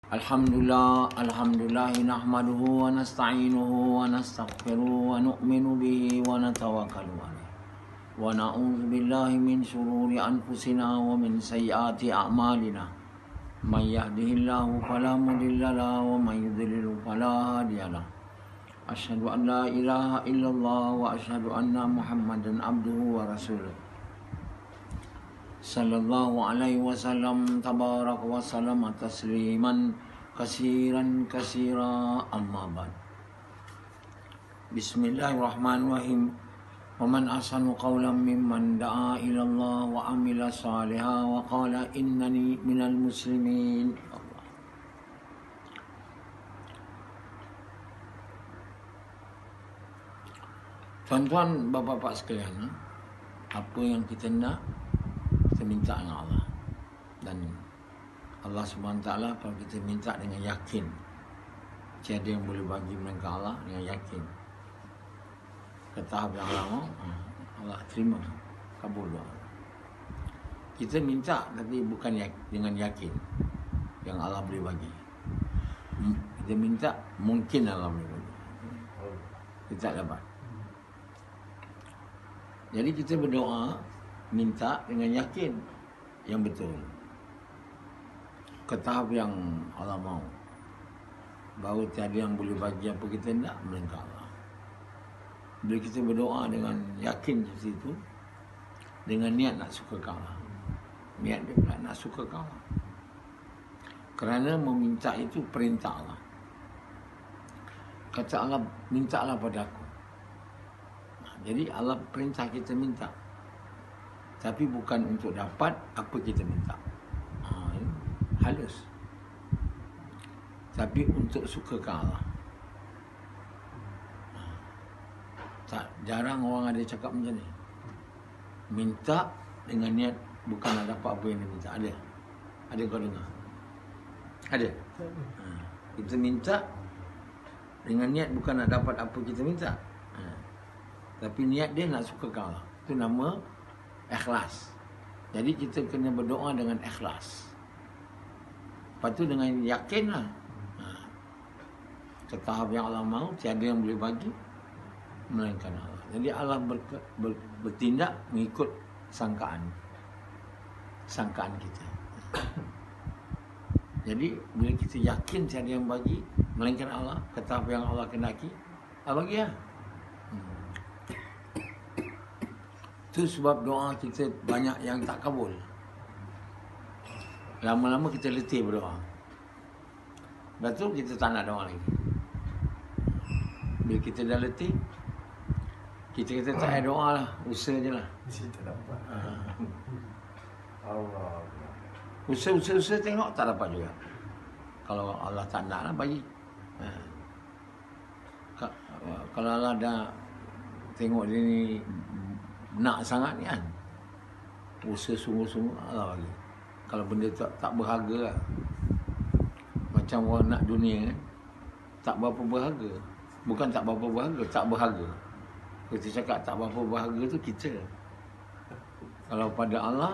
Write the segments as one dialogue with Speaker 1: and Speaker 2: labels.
Speaker 1: Alhamdulillah nahmaduhu wa nasta'inuhu wa nastaghfiruhu wa nu'minu bihi wa natawakkalu alayh. Wa na'udzu billahi min shururi anfusina wa min sayyiati a'malina. May yahdihillahu fala mudilla lahu wa may yudlil fala hadiya lahu. Asyhadu an la ilaha illallah wa asyhadu anna Muhammadan abduhu wa rasuluh. Sallallahu alaihi wasallam tabarak wa sallam tasliman kasiran kasira amma ba'd. Bismillahirrahmanirrahim. Wa man ahsanu qawlan mimman da'a ila Allah wa amila salihan wa qala innani minal muslimin. Tuan-tuan, bapa-bapa sekalian, apa yang kita nak, kita minta dengan Allah. Dan Allah SWT, kalau kita minta dengan yakin, tiada yang boleh bagi melainkan Allah, dengan yakin, ke tahap yang Allah mahu, Allah terima, kabul doa. Kita minta tapi bukan dengan yakin yang Allah boleh bagi. Kita minta mungkin Allah boleh bagi, kita tak dapat. Jadi kita berdoa, minta dengan yakin yang betul, ke tahap yang Allah mahu, bahawa tiada yang boleh bagi apa kita nak melainkan Allah. Bila kita berdoa dengan yakin seperti itu, dengan niat nak suka Allah, niat dia pula nak suka Allah, kerana meminta itu perintah Allah. Kata Allah, mintalah pada aku. Jadi Allah perintah kita minta, tapi bukan untuk dapat apa kita minta. Halus. Tapi untuk suka ke Allah. Tak, jarang orang ada cakap macam ni. Minta dengan niat bukan nak dapat apa yang dia minta. Ada? Ada kau dengar? Ada? Kita minta dengan niat bukan nak dapat apa kita minta. Tapi niat dia nak suka ke Allah. Itu nama ikhlas. Jadi kita kena berdoa dengan ikhlas. Lepas tu dengan yakin lah. Ke tahap yang Allah mahu, tiada yang boleh bagi melainkan Allah. Jadi Allah bertindak mengikut sangkaan kita. Jadi bila kita yakin tiada yang bagi melainkan Allah, ke tahap yang Allah kendaki, Allah bagi lah. Itu sebab doa kita banyak yang tak kabul. Lama-lama kita letih berdoa. Lepas tu kita tak nak doa lagi. Bila kita dah letih, kita kata tak payah doa lah, usaha je lah. Usaha tengok tak dapat juga. Kalau Allah tak nak lah bagi. Kalau Allah dah tengok dia ni nak sangat ni kan, usaha sungguh-sungguh Allah bagi. Kalau benda tak berharga lah. Macam orang nak dunia kan, tak berapa berharga. Bukan tak berapa berharga, tak berharga. Kita cakap tak berapa berharga tu kita. Kalau pada Allah,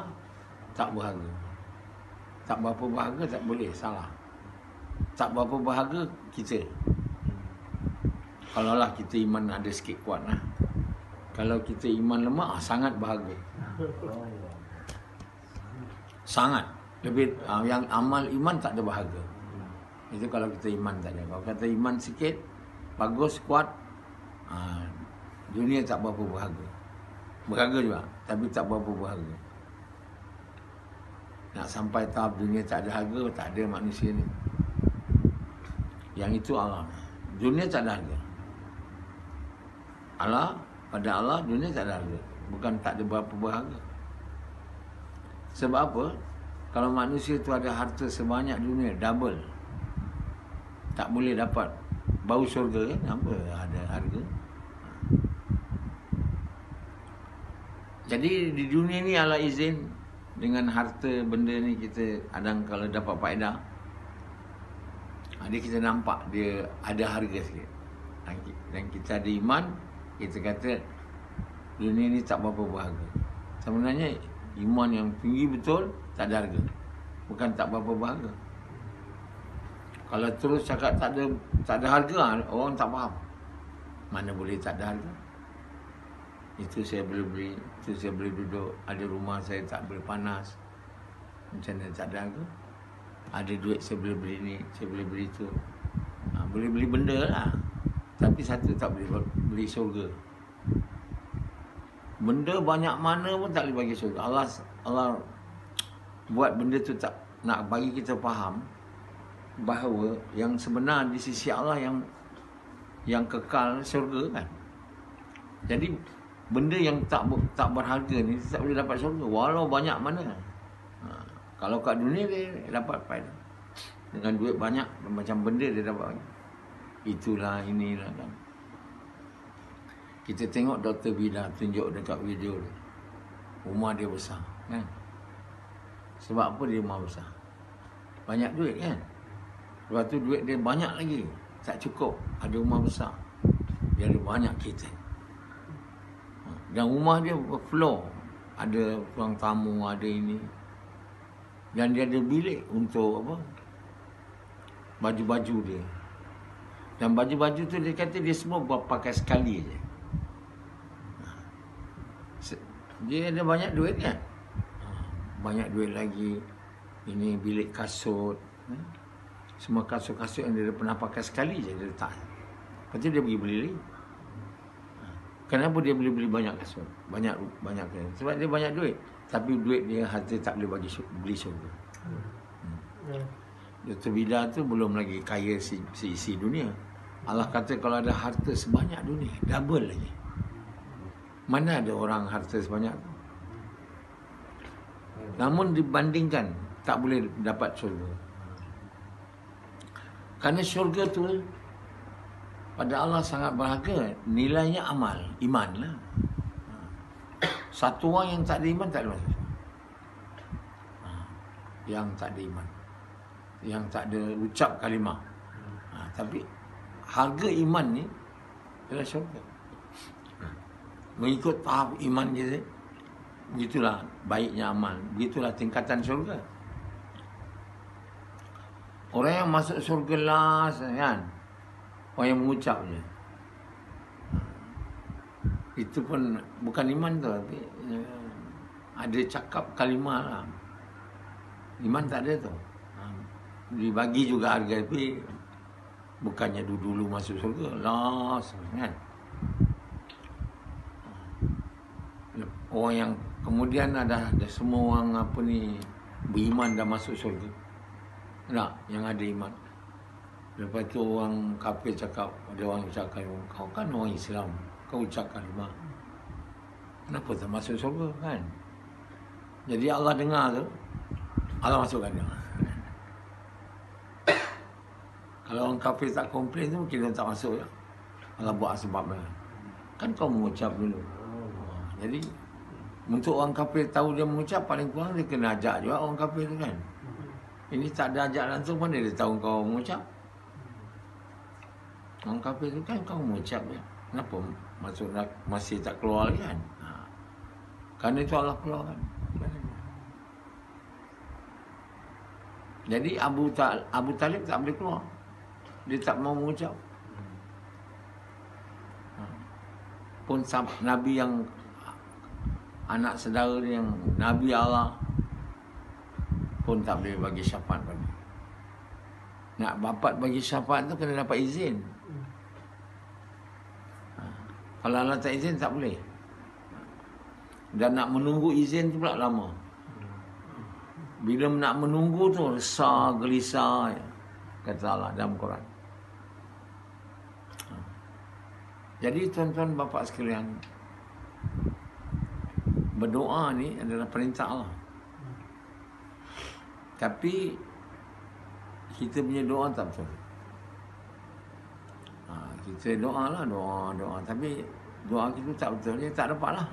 Speaker 1: tak berharga. Tak berapa berharga tak boleh, salah. Tak berapa berharga kita. Kalau lah kita iman ada sikit kuat lah. Kalau kita iman lemah, sangat berharga. Sangat. Lebih yang amal iman tak ada berharga. Itu kalau kita iman tak ada. Kalau kata iman sikit, bagus, kuat, dunia tak berapa berharga. Berharga juga, tapi tak berapa berharga. Nak sampai tahap dunia tak ada harga, tak ada manusia ni. Yang itu Allah. Dunia tak ada harga. Pada Allah, dunia tak ada harga. Bukan tak ada berapa berharga. Sebab apa? Kalau manusia tu ada harta sebanyak dunia, double, tak boleh dapat bau syurga kan? Apa ada harga? Jadi di dunia ni Allah izin dengan harta benda ni kita kadang kalau dapat faedah, dia kita nampak dia ada harga sikit. Dan kita ada iman, kita kata dunia ni tak berapa berharga. Sebenarnya iman yang tinggi betul tak ada harga. Bukan tak berapa berharga. Kalau terus cakap tak ada harga, orang tak faham. Mana boleh tak ada harga? Itu saya boleh beli, itu saya boleh duduk, ada rumah saya tak boleh panas. Macam mana tak ada harga? Ada duit saya boleh beli ni, saya boleh beli tu. Boleh beli benda lah. Tapi satu tak boleh beli syurga. Benda banyak mana pun tak boleh bagi syurga. Allah buat benda tu tak nak bagi kita faham bahawa yang sebenar di sisi Allah yang kekal syurga kan. Jadi benda yang tak berharga ni tak boleh dapat syurga walau banyak mana. Kalau kat dunia dia dapat faedah. Dengan duit banyak, macam benda dia dapat banyak. Itulah, inilah kan. Kita tengok Dr. Vida tunjuk dekat video dia. Rumah dia besar kan. Sebab apa dia rumah besar? Banyak duit kan. Lepas tu duit dia banyak lagi. Tak cukup. Ada rumah besar. Dia ada banyak kereta. Dan rumah dia floor. Ada ruang tamu, ada ini. Dan dia ada bilik untuk apa? Baju-baju dia. Dan baju-baju tu dia kata dia semua pakai sekali je. Dia ada banyak duit kan? Banyak duit lagi. Ini bilik kasut. Semua kasut-kasut yang dia pernah pakai sekali je dia letak. Lepas tu dia pergi beli lagi. Kenapa dia boleh beli banyak kasut? Banyak kasut. Sebab dia banyak duit. Tapi duit dia harta tak boleh beli syurga. Dr. Vida tu belum lagi kaya si dunia. Allah kata kalau ada harta sebanyak dunia, double lagi. Mana ada orang harta sebanyak tu? Namun dibandingkan, tak boleh dapat syurga. Kerana syurga tu pada Allah sangat berharga. Nilainya amal, iman lah. Satu orang yang tak ada iman tak ada masuk. Yang tak ada iman, yang tak ada ucap kalimah. Tapi harga iman ni adalah syurga. Mengikut tahap iman je, begitulah baiknya amal, begitulah tingkatan syurga. Orang yang masuk syurga last kan, orang yang mengucap je. Itu pun bukan iman tu, tapi ada cakap kalimah lah. Iman tak ada tu. Dibagi juga harga, tapi bukannya dulu masuk syurga, last kan. Orang yang kemudian ada semua orang apa ni beriman dah masuk syurga. Tak, yang ada iman. Lepas tu orang kafir cakap, ada orang ucapkan, kau kan orang Islam, kau ucap kalimah, kenapa tak masuk syurga kan? Jadi Allah dengar tu, Allah masukkan dia. Kalau orang kafir tak komplain tu, mungkin dia tak masuk. Allah buat sebab dia. Kan kau mengucap dulu. Jadi untuk orang kafir tahu dia mengucap, paling kurang dia kena ajak juga orang kafir tu kan. Ini tak ada ajak langsung, mana dia tahu kau mengucap? Orang kafir tu kan kau mengucap je. Kenapa masih tak keluar lagi kan? Kerana itu Allah keluarkan. Jadi Abu Talib tak boleh keluar. Dia tak mau mengucap. Pun Nabi yang anak saudara dia yang Nabi Allah pun tak boleh bagi syafaat bagi. Nak bapak bagi syafaat tu kena dapat izin. Kalau Allah tak izin tak boleh. Dan nak menunggu izin tu pula lama. Bila nak menunggu tu resah, gelisah, kata Allah dalam Quran. Jadi tuan-tuan bapa sekalian, berdoa ni adalah perintah Allah. Tapi kita punya doa tak betul. Kita doa lah, doa. Tapi doa kita tak betul, dia tak dapat lah.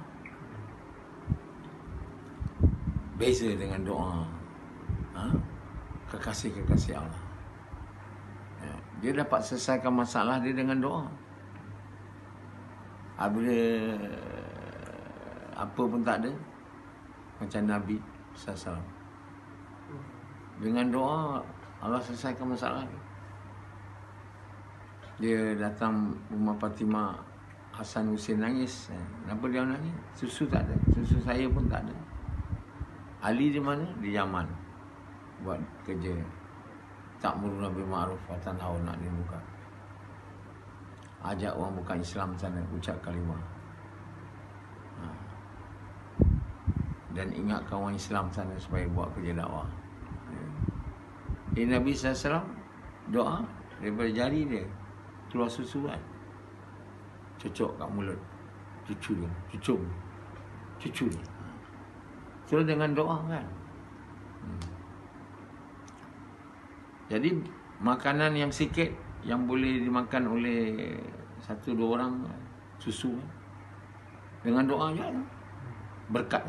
Speaker 1: Beza dengan doa kekasih-kekasih Allah. Dia dapat selesaikan masalah dia dengan doa. Bila apa pun tak ada, macam Nabi SAW, dengan doa Allah selesaikan masalah dia. Dia datang rumah Fatimah, Hasan Hussein nangis. Kenapa dia nangis? Susu tak ada. Susu saya pun tak ada. Ali di mana? Di Yaman. Buat kerja ta'muruna bil ma'ruf wa tanhauna 'anil munkar. Ajak orang bukan Islam sana ucap kalimah. Dan ingatkan orang Islam sana supaya buat kerja dakwah. Nabi SAW doa daripada jari dia keluar susu kan, cocok kat mulut cucu dia, cucu dia. Terus dengan doa kan. Jadi makanan yang sikit yang boleh dimakan oleh 1-2 orang, susu kan, dengan doa je berkat.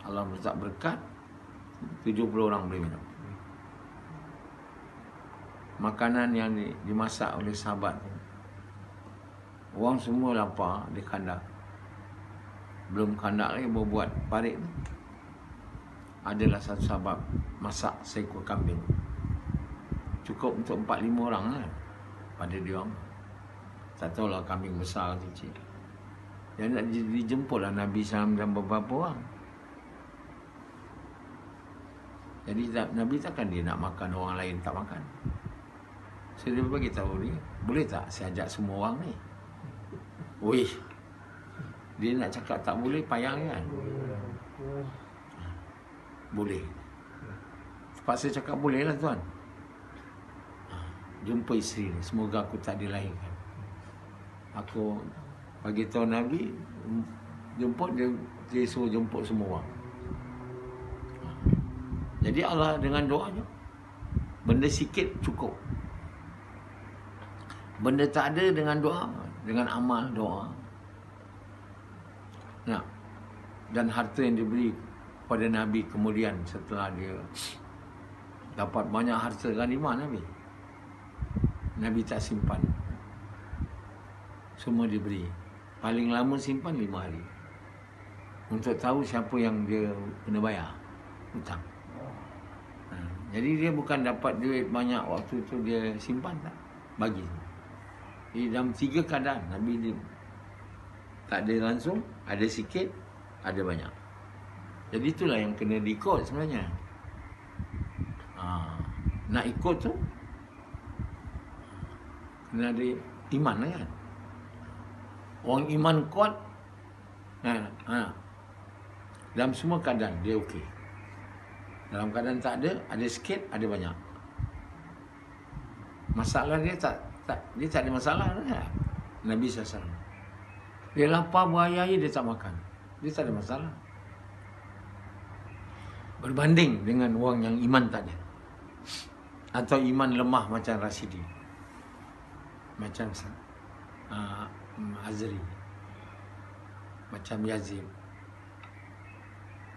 Speaker 1: Allah letak berkat, 70 orang boleh minum. Makanan yang dimasak oleh sahabat, orang semua lapar di kandang. Belum kandak lagi buat parit. Adalah satu sahabat masak seekor kambing, cukup untuk 4-5 orang lah pada dia orang. Tak tahulah kambing besar atau kecil. Dan nak dijemputlah Nabi SAW dan beberapa orang. Jadi Nabi takkan dia nak makan orang lain tak makan. So dia bagi tahu dia, boleh tak saya ajak semua orang ni? Wih, dia nak cakap tak boleh, payah kan? Boleh. Terpaksa cakap boleh lah tuan. Jumpa isteri ni, semoga aku tak dilahirkan. Aku bagi tahu Nabi, jemput dia suruh jemput semua orang. Jadi Allah dengan doanya, benda sikit cukup. Benda tak ada dengan doa, dengan amal doa. Nah, dan harta yang diberi pada Nabi kemudian setelah dia dapat banyak harta, ghanimah Nabi. Nabi tak simpan. Semua diberi. Paling lama simpan 5 hari. Untuk tahu siapa yang dia kena bayar hutang. Jadi dia bukan dapat duit banyak waktu tu dia simpan, tak, bagi. Jadi dalam 3 keadaan Nabi dia tak ada langsung, ada sikit, ada banyak. Jadi itulah yang kena diikut sebenarnya. Nak ikut tu kena ada iman lah kan. Orang iman kuat, dalam semua keadaan dia okey. Dalam keadaan tak ada sikit, ada banyak. Masalah dia tak ada masalah lah. Nabi SAW. Dia lapar berhari-hari dia tak makan. Dia tak ada masalah. Berbanding dengan orang yang iman tak ada. Atau iman lemah macam Rasidi. Macam Azri. Macam Yazid.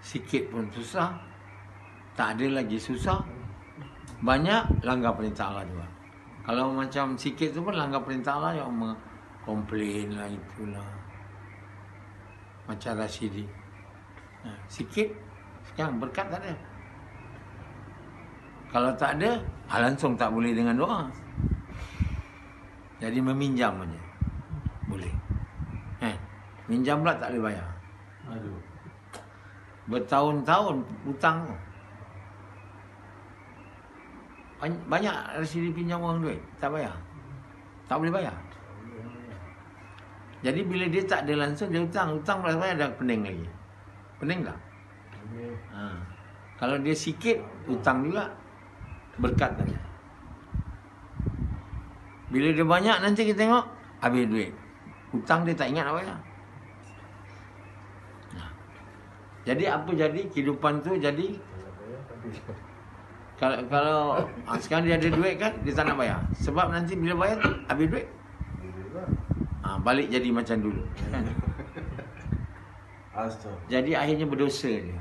Speaker 1: Sikit pun susah. Tak ada lagi susah. Banyak langgar perintah Allah juga. Kalau macam sikit tu pun langgar perintah Allah, yang komplain lah, itulah. Macam Rasidi. Sikit, sekarang berkat tak ada. Kalau tak ada, langsung tak boleh dengan doa. Jadi meminjam aja boleh. Minjam pula tak boleh bayar. Aduh. Bertahun-tahun hutang. Banyak Rasidi pinjam orang duit, tak bayar. Tak boleh bayar. Jadi bila dia tak ada langsung, dia hutang pula bayar, dah pening lagi. Pening tak? Kalau dia sikit, hutang juga, berkat tadi. Bila dia banyak, nanti kita tengok habis duit. Hutang dia tak ingat nak bayar. Jadi apa jadi kehidupan tu? Jadi kalau sekarang dia ada duit kan, dia tak nak bayar. Sebab nanti bila bayar habis duit, balik jadi macam dulu kan? Jadi akhirnya berdosa dia.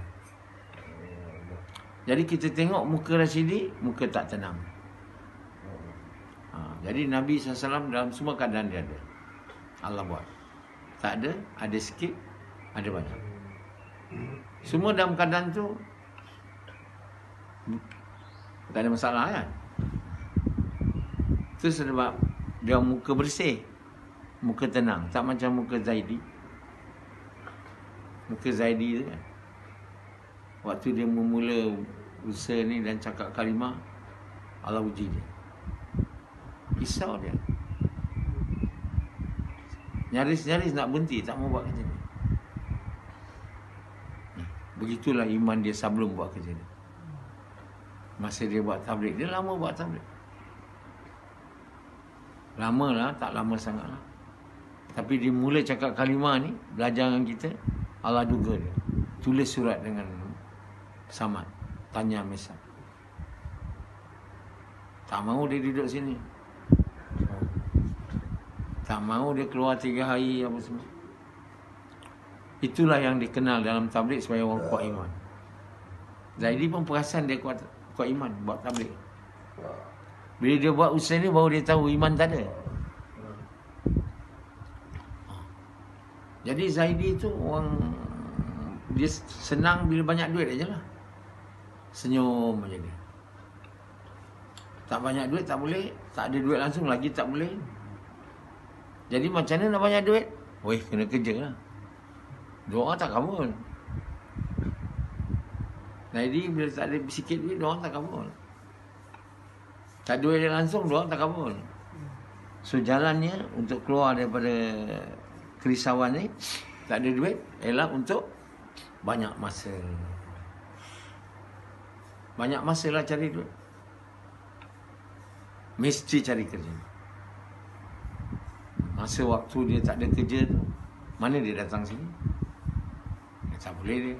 Speaker 1: Jadi kita tengok muka Rasidi, muka tak tenang. Jadi Nabi SAW dalam semua keadaan dia ada. Allah buat. Tak ada sikit, ada banyak. Semua dalam keadaan tu tak ada masalah kan. Itu sebab dia muka bersih, muka tenang, tak macam muka Zaidi. Muka Zaidi tu kan, waktu dia memula usaha ni dan cakap kalimah, Allah uji dia, risau dia, nyaris-nyaris nak berhenti, tak mau buat kerja ni. Begitulah iman dia sebelum buat kerja ni. Masa dia buat tabligh, dia lama buat tabligh. Lama lah, tak lama sangat lah. Tapi dia mula cakap kalimah ni, belajar dengan kita, Allah duga dia. Tulis surat dengan Samad, tanya Misal. Tak mahu dia duduk sini. Tak mahu dia keluar 3 hari apa semua. Itulah yang dikenal dalam tabligh sebagai orang kuat iman. Zaidi pun perasan dia kuat iman buat tabligh. Bila dia buat usaha ni baru dia tahu iman tak ada. Jadi Zaidi tu orang, dia senang bila banyak duit aja lah. Senyum aja dia. Tak banyak duit tak boleh, tak ada duit langsung lagi tak boleh. Jadi macam mana nak banyak duit? Weh, kena kerja lah. Doa tak kabul. Zaidi bila tak ada sikit duit, doa tak kabul. Tak duit dia langsung, doa tak kabul. So jalannya untuk keluar daripada kerisauan ni, tak ada duit, ialah untuk banyak masa. Banyak masa lah cari duit. Mesti cari kerja. Masa waktu dia tak ada kerja tu, mana dia datang sini? Dia tak boleh dia.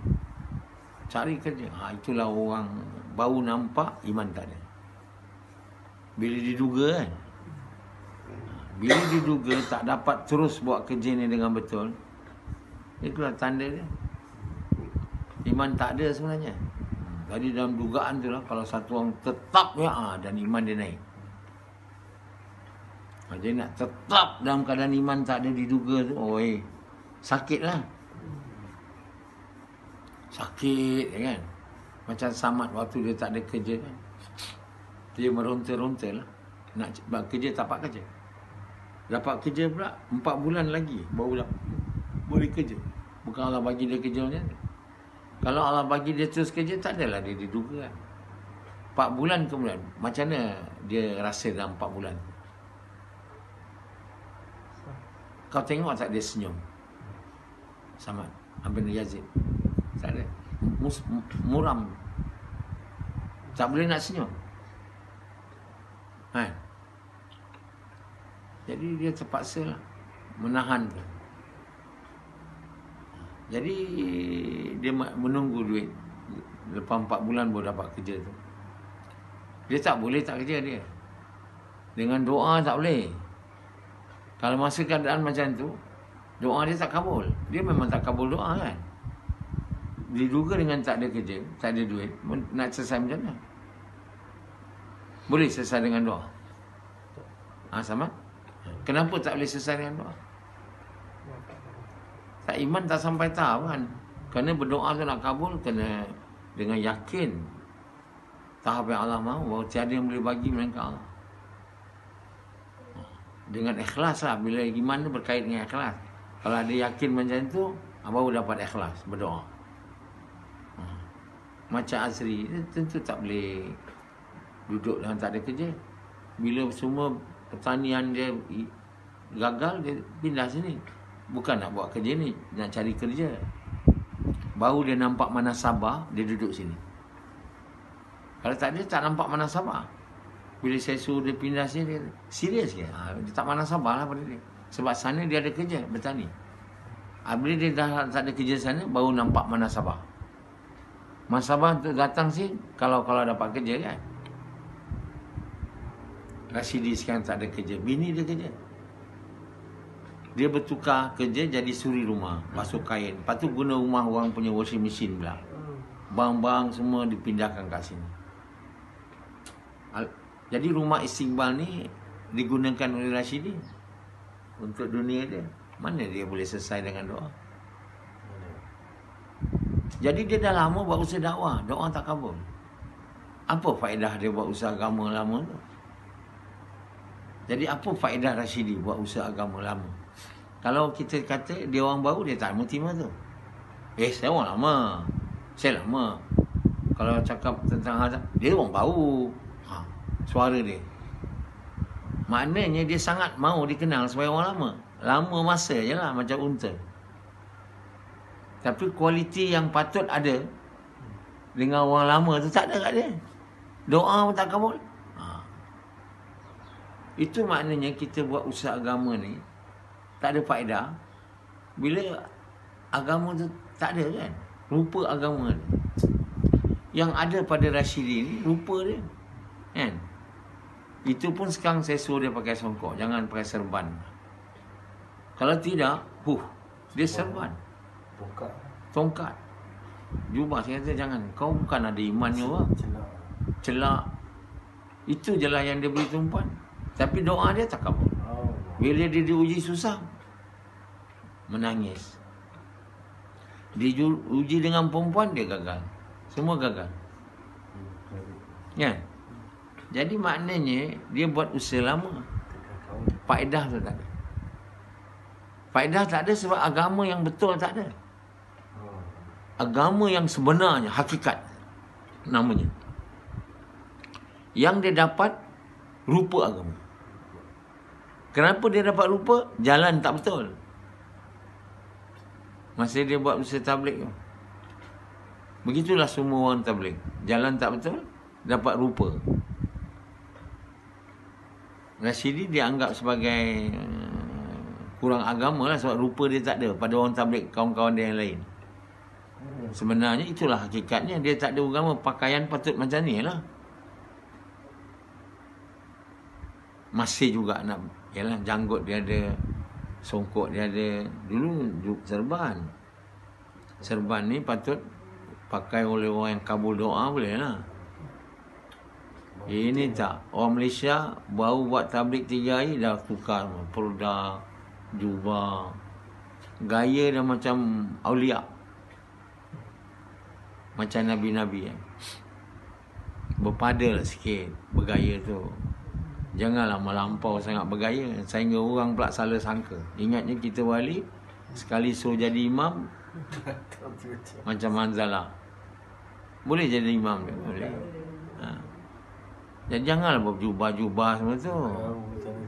Speaker 1: Cari kerja. Itulah orang baru nampak iman tak ada. Bila diduga kan, bila diduga tak dapat terus buat kerja ni dengan betul, itulah tanda dia iman tak ada sebenarnya. Jadi dalam dugaan tu lah, kalau satu orang tetap ya, dan iman dia naik. Jadi nak tetap dalam keadaan iman tak ada diduga tu, sakit lah. Sakit kan. Macam Samad waktu dia tak ada kerja kan, dia meronta-ronta lah. Nak kerja, tak dapat kerja. Dapat kerja pula 4 bulan lagi baru boleh kerja. Bukan Allah bagi dia kerja macam tu. Kalau Allah bagi dia terus kerja, tak adalah dia diduga kan. 4 bulan kemudian, macam mana dia rasa dalam 4 bulan? Kau tengok tak dia senyum? Samad Abin Yazid. Tak ada. Muram. Tak boleh nak senyum. Kan? Jadi dia terpaksa lah menahan tu. Jadi dia menunggu duit. Lepas 4 bulan baru dapat kerja tu. Dia tak boleh tak kerja dia. Dengan doa tak boleh. Kalau masa keadaan macam tu, doa dia tak kabul. Dia memang tak kabul doa kan. Diduga dengan tak ada kerja, tak ada duit, nak selesai macam mana? Boleh selesai dengan doa? Sama? Kenapa tak boleh selesai dengan doa? Tak iman tak sampai tahap kan. Kerana berdoa tu nak kabul, kena dengan yakin tahap yang Allah mahu, bahawa tiada yang boleh bagi melainkan Allah. Dengan ikhlas lah. Bila iman tu berkait dengan ikhlas. Kalau ada yakin macam tu, baru dapat ikhlas berdoa. Macam Azri, tentu tak boleh duduk dan tak ada kerja. Bila semua pertanian dia gagal, dia pindah sini. Bukan nak buat kerja ni, nak cari kerja. Baru dia nampak mana sabar, dia duduk sini. Kalau tak dia tak nampak mana sabar. Bila saya suruh dia pindah sini, dia serius ke? Dia tak mana sabar lah pada dia. Sebab sana dia ada kerja, bertani. Bila dia dah tak ada kerja sana, baru nampak mana sabar. Masabah untuk datang sini kalau dapat kerja kan. Rashidi sekarang tak ada kerja, bini dia kerja. Dia bertukar kerja jadi suri rumah, basuh kain. Lepas tu guna rumah orang punya washing machine pula. Barang-barang semua dipindahkan kat sini. Jadi rumah Istiqbal ni digunakan oleh Rashidi untuk dunia dia. Mana dia boleh selesai dengan doa? Jadi dia dah lama buat usaha dakwah, doa tak kabul. Apa faedah dia buat usaha agama lama tu? Jadi apa faedah Rashidi buat usaha agama lama? Kalau kita kata dia orang baru, dia tak terima tu. Saya orang lama. Saya lama. Kalau cakap tentang hal, dia orang baru. Suara dia. Maknanya dia sangat mahu dikenal sebagai orang lama. Lama masa je lah, macam unta. Tapi kualiti yang patut ada dengan orang lama tu tak ada kat dia. Doa pun tak kabul. Itu maknanya kita buat usaha agama ni tak ada faedah bila agama tu tak ada kan. Rupa agama ni. Yang ada pada Rashidi ni rupa dia. Kan? Itu pun sekarang saya suruh dia pakai songkok, jangan pakai serban. Kalau tidak, dia serban. Tongkat. Jubah saya kata jangan. Kau bukan ada imannya orang. Celak. Itu je lah yang dia beri tumpuan. Tapi doa dia tak kabul. Bila dia diuji susah, menangis. Diuji dengan perempuan, dia gagal. Semua gagal. Ya. Jadi maknanya dia buat usaha lama. Faedah tu tak ada. Faedah tak ada sebab agama yang betul tak ada. Agama yang sebenarnya, hakikat namanya. Yang dia dapat rupa agama. Kenapa dia dapat rupa? Jalan tak betul. Masa dia buat usaha tabligh tu. Begitulah semua orang tabligh. Jalan tak betul, dapat rupa. Rashidi dia anggap sebagai kurang agama lah sebab rupa dia tak ada pada orang tabligh, kawan-kawan dia yang lain. Sebenarnya itulah hakikatnya. Dia tak ada agama. Pakaian patut macam ni lah. Masih juga nak, yalah, janggut dia ada, songkok dia ada. Dulu serban. Serban ni patut pakai oleh orang yang kabul doa, boleh lah. Ini tak. Orang Malaysia baru buat tabligh 3 hari dah tukar produk, jubah. Gaya dah macam aulia. Macam Nabi-Nabi kan. Berpada lah sikit bergaya tu. Janganlah melampau sangat bergaya sehingga orang pula salah sangka. Ingatnya kita wali, sekali suruh jadi imam macam Manzalah. Boleh jadi imam dia, boleh. Dan janganlah berjubah-jubah semua tu.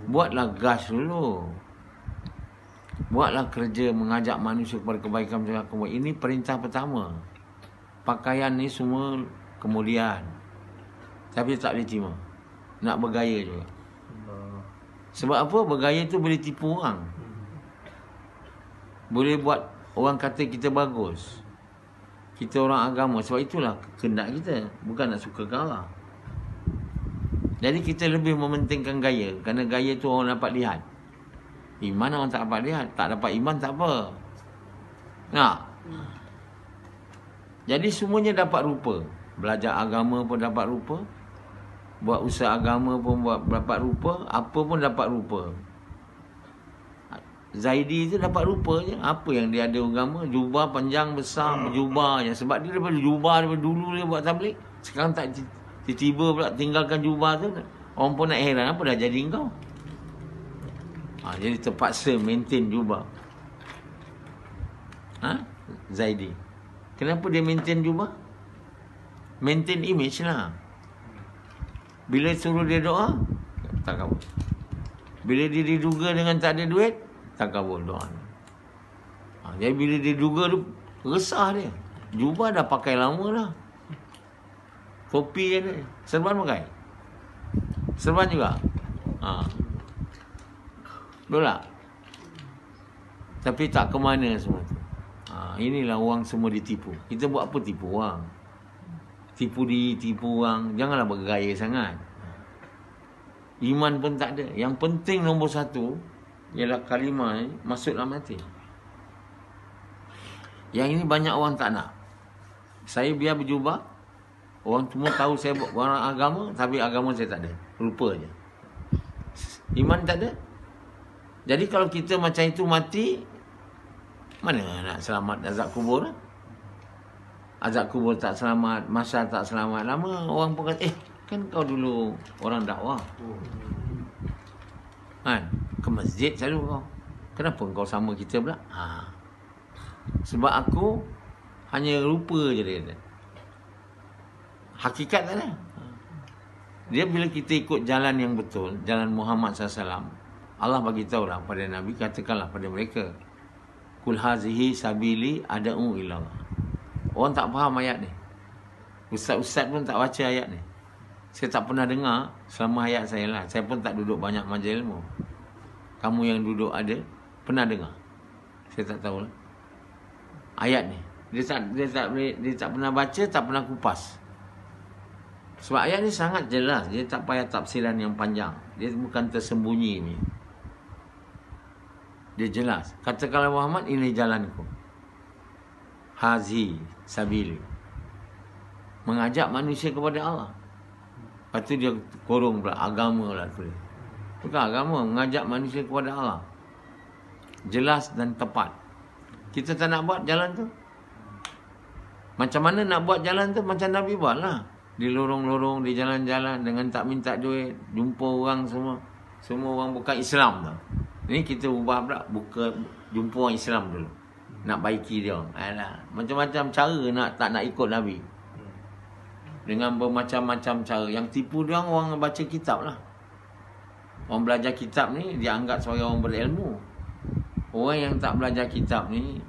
Speaker 1: Buatlah gas dulu. Buatlah kerja mengajak manusia kepada kebaikan, mencegah keburukan. Ini perintah pertama. Pakaian ni semua kemudian. Tapi tak boleh terima. Nak bergaya juga. Sebab apa? Bergaya tu boleh tipu orang. Boleh buat orang kata kita bagus. Kita orang agama. Sebab itulah kehendak kita. Bukan nak suka orang. Jadi kita lebih mementingkan gaya. Kerana gaya tu orang dapat lihat. Iman orang tak dapat lihat. Tak dapat iman tak apa. Nak? Jadi semuanya dapat rupa. Belajar agama pun dapat rupa. Buat usaha agama pun dapat rupa. Apa pun dapat rupa. Zaidi tu dapat rupa je. Apa yang dia ada agama? Jubah panjang besar, jubah je. Sebab dia daripada jubah daripada dulu dia buat tabligh. Sekarang tak tiba-tiba pula tinggalkan jubah tu. Orang pun nak heran, apa dah jadi kau? Jadi terpaksa maintain jubah. Zaidi. Kenapa dia maintain jubah? Maintain image lah. Bila suruh dia doa, tak kabul. Bila dia diduga dengan tak ada duit, tak kabul doa. Jadi bila dia duga tu, resah dia. Jubah dah pakai lama dah. Kopi je dia. Serban pakai? Serban juga? Betul tak? Tapi tak ke mana semua tu. Inilah orang semua ditipu. Kita buat apa tipu orang? Tipu diri, tipu orang. Janganlah bergaya sangat. Iman pun tak ada. Yang penting nombor satu ialah kalimah ni masuk dalam hati. Yang ini banyak orang tak nak. Saya biar berjubah. Orang semua tahu saya orang agama, tapi agama saya tak ada. Rupa je. Iman tak ada. Jadi kalau kita macam itu mati, mana nak selamat azab kubur? Azab kubur tak selamat, mahsyar tak selamat. Lama orang pun kata, kan kau dulu orang dakwah. Kan? Ke masjid selalu kau. Kenapa kau sama kita pula? Sebab aku hanya rupa je dia. Hakikat tak ada. Dia bila kita ikut jalan yang betul, jalan Muhammad SAW, Allah bagi tahu lah pada Nabi, katakanlah pada mereka, Kul hazihi sabili ada'u ilallah. Orang tak faham ayat ni. Ustaz-ustaz pun tak baca ayat ni. Saya tak pernah dengar selama hayat saya lah. Saya pun tak duduk banyak majlis ilmu. Kamu yang duduk ada, pernah dengar? Saya tak tahu lah. Ayat ni. Dia tak pernah baca, tak pernah kupas. Sebab ayat ni sangat jelas. Dia tak payah tafsiran yang panjang. Dia bukan tersembunyi ni. Dia jelas. Katakanlah Muhammad, ini jalanku. Hazi sabili. Mengajak manusia kepada Allah. Lepas tu dia korong pula agama lah tu. Bukan agama, mengajak manusia kepada Allah. Jelas dan tepat. Kita tak nak buat jalan tu. Macam mana nak buat jalan tu? Macam Nabi buat lah. Di lorong-lorong, di jalan-jalan dengan tak minta duit, jumpa orang semua. Semua orang bukan Islam tau. Ini kita ubah pula, jumpa orang Islam dulu. Nak baiki dia. Alah, macam-macam cara tak nak ikut Nabi. Dengan bermacam-macam cara. Yang tipu dia orang baca kitab lah. Orang belajar kitab ni dia anggap sebagai orang berilmu. Orang yang tak belajar kitab ni,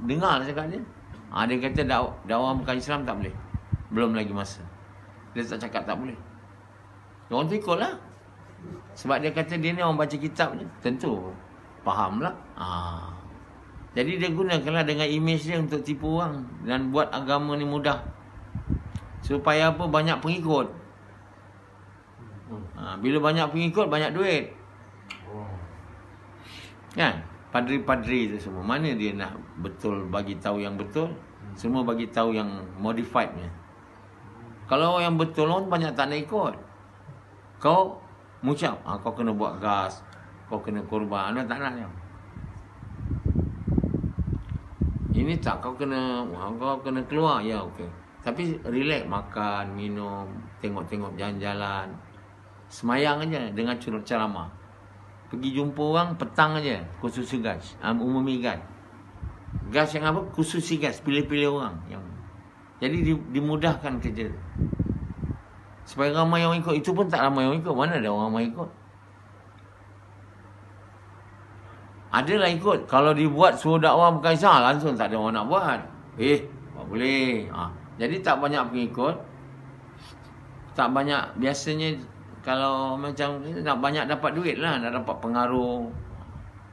Speaker 1: dengar lah cakap dia. Dia kata dakwah bukan Islam tak boleh. Belum lagi masa. Dia tak cakap tak boleh. Orang tu ikut lah. Sebab dia kata dia ni orang baca kitab je. Tentu faham lah. Jadi dia gunakanlah dengan imej dia untuk tipu orang. Dan buat agama ni mudah. Supaya apa? Banyak pengikut. Bila banyak pengikut, banyak duit. Kan? Padri-padri tu semua. Mana dia nak betul bagi tahu yang betul? Semua bagi tahu yang modifiednya. Kalau yang betul orang banyak tak nak ikut. Kau mucap, kau kena buat gas, kau kena korban, tak nak dia. Ini tak, kau kena keluar, ya okey. Tapi relax, makan, minum, tengok-tengok jalan-jalan. Semayang aja dengan ceramah. Pergi jumpa orang petang aja, khususi gas, umumi gas. Gas yang apa? Khususi gas, pilih-pilih orang yang. Jadi dimudahkan kerja. Supaya ramai orang ikut. Itu pun tak ramai orang ikut. Mana ada orang ramai ikut? Adalah ikut. Kalau dibuat suruh dakwah bukan Islam, langsung tak ada orang nak buat. Tak boleh. Jadi tak banyak pengikut. Tak banyak. Biasanya kalau macam nak banyak dapat duit lah. Nak dapat pengaruh.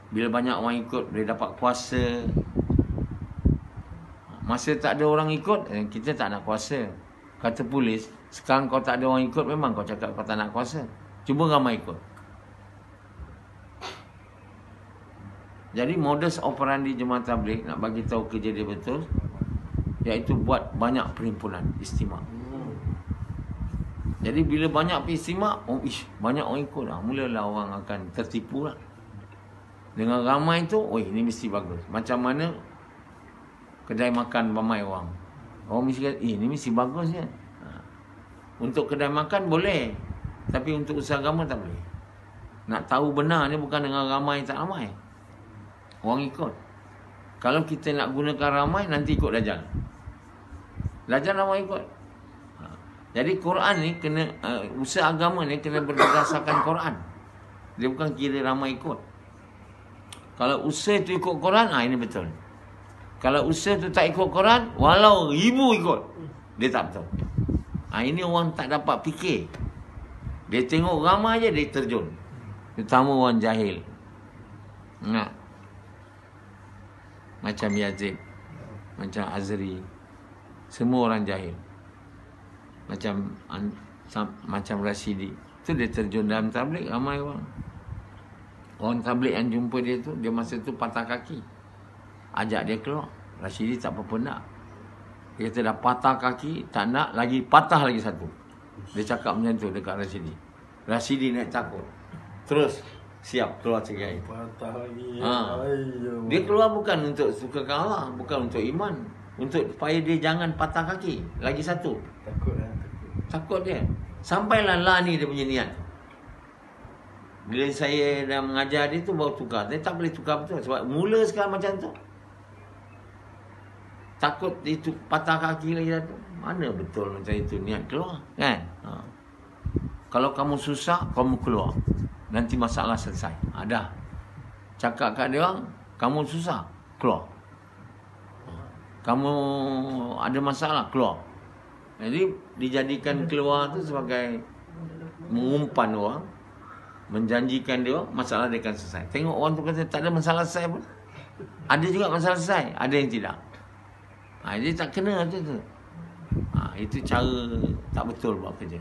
Speaker 1: Bila banyak orang ikut, boleh dapat kuasa. Masa tak ada orang ikut, kita tak nak kuasa. Kata polis, sekarang kau tak ada orang ikut, memang kau cakap kau tak nak kuasa. Cuba ramai ikut. Jadi modus operandi Jemaah Tabligh nak bagi tahu kerja dia betul, iaitu buat banyak perhimpunan istimak. Jadi bila banyak istimak, banyak orang ikut lah. Mulalah orang akan tertipu lah. Dengan ramai tu, ini mesti bagus. Macam mana kedai makan ramai orang. Orang mesti kata, ini mesti bagus je. Untuk kedai makan boleh. Tapi untuk usaha agama tak boleh. Nak tahu benar ni bukan dengan ramai tak ramai. Orang ikut. Kalau kita nak gunakan ramai, nanti ikut Dajjal. Dajjal ramai ikut. Jadi Quran ni kena, usaha agama ni kena berdasarkan Quran. Dia bukan kira ramai ikut. Kalau usaha tu ikut Quran, ini betul. Kalau usaha tu tak ikut Quran, walau 1000 ikut, dia tak betul. Ini orang tak dapat fikir. Dia tengok ramai je, dia terjun. Terutama orang jahil. Macam Yazid, macam Azri. Semua orang jahil. Macam Rashidi. Tu dia terjun dalam tabligh, ramai orang. Orang tabligh yang jumpa dia tu, dia masa tu patah kaki. Ajak dia keluar. Rashidi tak apa-apa nak. Dia kata dah patah kaki, tak nak, lagi patah lagi satu. Dia cakap macam tu dekat Rashidi. Rashidi nak takut. Terus siap keluar cerai.
Speaker 2: Patah lagi.
Speaker 1: Dia keluar bukan untuk suka Allah, bukan untuk iman. Untuk supaya dia jangan patah kaki. Lagi satu.
Speaker 2: Takut lah.
Speaker 1: Takut dia. Sampailah lah ni dia punya niat. Bila saya dah mengajar dia tu baru tukar. Dia tak boleh tukar betul. Sebab mula sekarang macam tu. Takut itu patah kaki lagi dah tu. Mana betul macam itu niat keluar. Kan? Kalau kamu susah, kamu keluar. Nanti masalah selesai. Dah. Cakap kat dia orang, kamu susah, keluar. Kamu ada masalah, keluar. Jadi dijadikan keluar tu sebagai mengumpan orang, menjanjikan dia, masalah dia akan selesai. Tengok orang tu kata tak ada masalah selesai pun. Ada juga masalah selesai, ada yang tidak. Jadi tak kena macam tu. Itu cara tak betul buat kerja.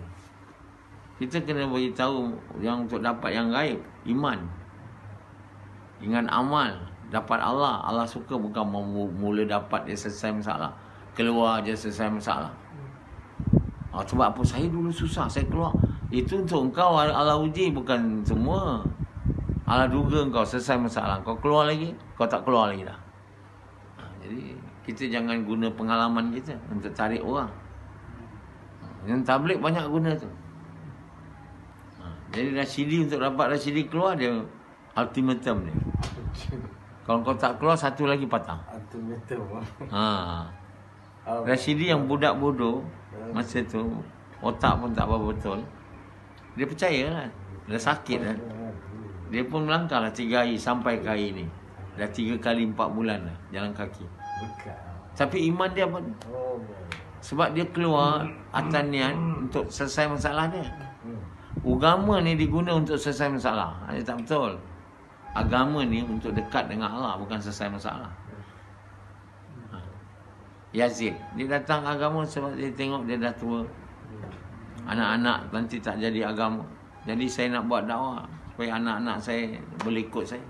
Speaker 1: Kita kena beritahu yang untuk dapat yang gaib, iman. Dengan amal, dapat Allah. Allah suka bukan mula dapat dia selesai masalah. Keluar je selesai masalah. Sebab apa? Saya dulu susah, saya keluar. Itu untuk engkau Allah uji, bukan semua. Allah duga engkau selesai masalah, kau keluar lagi, kau tak keluar lagi dah. Jadi kita jangan guna pengalaman kita untuk tarik orang. Yang tabligh banyak guna tu. Jadi Rashidi, untuk dapat Rashidi keluar, dia ultimatum dia. Kalau kau tak keluar, satu lagi patah.
Speaker 2: Ultimatum.
Speaker 1: Rashidi yang budak bodoh masa tu, otak pun tak apa betul, dia percaya lah. Dah sakit lah. Dia pun melangkah lah 3 hari sampai ke hari ni. Dah 3 kali 4 bulan lah jalan kaki. Tapi iman dia pun, sebab dia keluar atas niat untuk selesai masalah dia. Agama ni diguna untuk selesai masalah. Dia tak betul. Agama ni untuk dekat dengan Allah, bukan selesai masalah. Yazid, dia datang agama sebab dia tengok dia dah tua. Anak-anak nanti tak jadi agama. Jadi saya nak buat dakwah supaya anak-anak saya boleh ikut saya.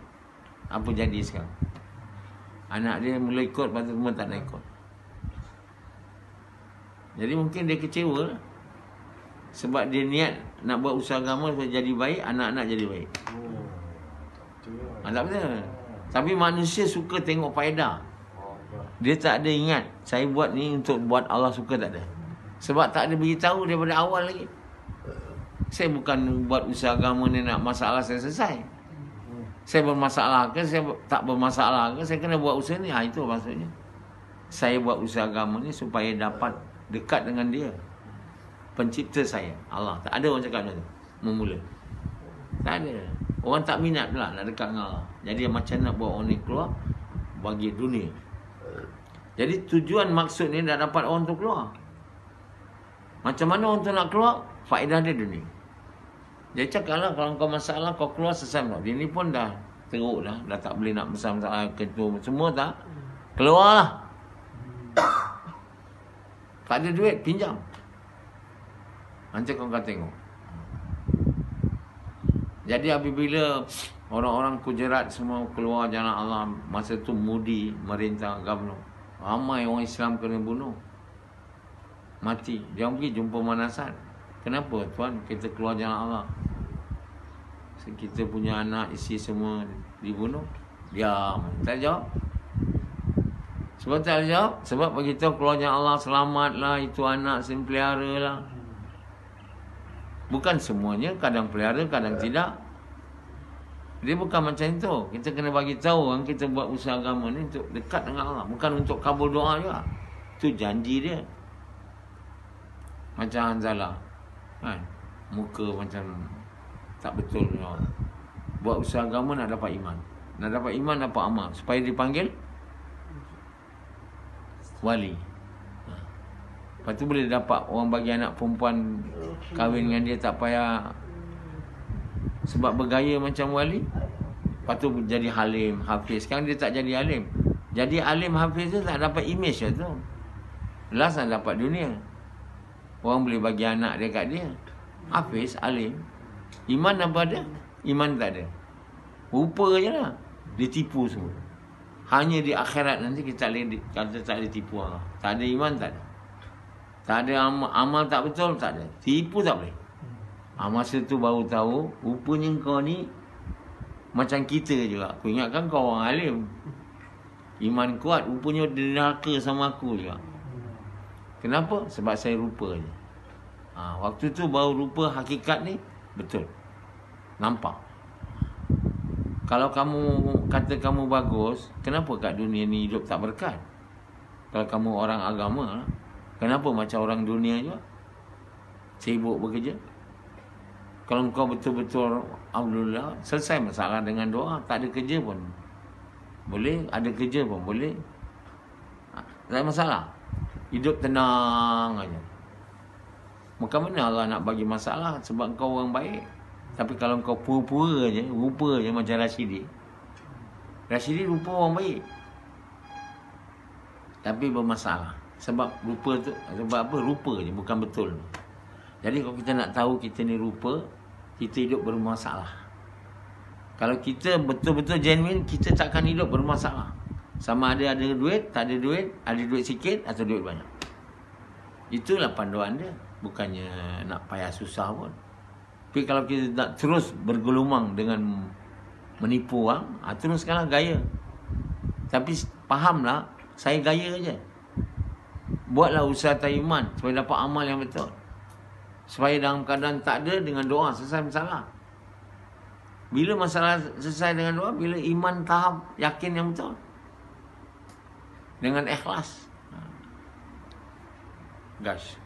Speaker 1: Apa jadi sekarang? Anak dia mula ikut, lepas tu semua tak nak ikut. Jadi mungkin dia kecewa lah. Sebab dia niat nak buat usaha agama supaya jadi baik, anak-anak jadi baik. Tak betul. Tapi manusia suka tengok faedah. Dia tak ada ingat, saya buat ni untuk buat Allah suka, tak ada. Sebab tak ada beritahu daripada awal lagi. Saya bukan buat usaha agama ni nak masalah saya selesai. Saya bermasalah ke, saya tak bermasalah ke, saya kena buat usaha ni. Itu maksudnya. Saya buat usaha agama ni supaya dapat dekat dengan dia, pencipta saya, Allah. Tak ada orang cakap macam tu memula. Tak ada. Orang tak minat pula nak dekat dengan Allah. Jadi macam nak buat orang ni keluar bagi dunia. Jadi tujuan maksud ni dah dapat orang tu keluar. Macam mana orang tu nak keluar? Faedah dia dunia. Dia cakap lah, kalau kau masalah kau keluar selesai. Dia ni pun dah teruk dah. Dah tak boleh nak besar masalah ketua semua tak. Keluarlah. Tak ada duit, pinjam. Nanti kau akan tengok. Jadi apabila orang-orang Gujarat semua keluar jalan Allah, masa tu Modi merintah governor, ramai orang Islam kena bunuh, mati. Dia pergi jumpa Manasan. Kenapa tuan kita keluar jalan Allah? Kita punya anak, isteri semua dibunuh. Diam, tak jawab. Sebab tak jawab, sebab beritahu keluar jalan Allah, selamatlah, itu anak saya pelihara lah. Bukan semuanya, kadang pelihara, kadang tidak. Dia bukan macam itu. Kita kena bagi tahu orang kita buat usaha agama ni untuk dekat dengan Allah, bukan untuk kabul doa juga. Itu janji dia. Macam Hanzalah, kan? Muka macam tak betul. Buat usaha agama nak dapat iman. Nak dapat iman, dapat amal, supaya dipanggil wali. Lepas tu boleh dapat orang bagi anak perempuan kahwin dengan dia, tak payah sebab bergaya macam wali. Lepas tu jadi halim, hafiz. Sekarang dia tak jadi halim. Jadi alim, hafiz tu tak dapat image tu. Last nak dapat dunia. Orang boleh bagi anak dia kat dia. Hafiz, alim. Iman apa ada? Iman tak ada. Rupa je lah. Dia tipu semua. Hanya di akhirat nanti kita tak boleh tipu Allah. Tak ada iman, tak ada. Tak ada amal tak betul, tak ada. Tipu tak boleh. Masa tu baru tahu, rupanya kau ni macam kita juga. Aku ingatkan kau orang alim, iman kuat, rupanya dia neraka sama aku juga. Kenapa? Sebab saya rupa je. Waktu tu baru rupa hakikat ni betul. Nampak. Kalau kamu kata kamu bagus, kenapa kat dunia ni hidup tak berkat? Kalau kamu orang agama, kenapa macam orang dunia je? Sibuk bekerja. Kalau kau betul-betul alhamdulillah selesai masalah dengan doa, tak ada kerja pun boleh, ada kerja pun boleh, tak ada masalah. Hidup tenang aja. Macam mana Allah nak bagi masalah sebab kau orang baik? Tapi kalau kau pura-pura je, rupa je macam Rashidi. Rashidi rupa orang baik, tapi bermasalah. Sebab rupa tu, sebab apa? Rupa je, bukan betul. Jadi kalau kita nak tahu kita ni rupa, kita hidup bermasalah. Kalau kita betul-betul genuine, kita takkan hidup bermasalah. Sama ada duit, tak ada duit, ada duit sikit atau duit banyak. Itulah panduan dia. Bukannya nak payah susah pun. Tapi kalau kita nak terus bergelumang dengan menipu orang, teruskanlah gaya. Tapi fahamlah, saya gaya je. Buatlah usaha taiman supaya dapat amal yang betul. Supaya dalam keadaan tak ada, dengan doa selesai masalah. Bila masalah selesai dengan doa, bila iman tahap yakin yang betul, dengan ikhlas. Guys,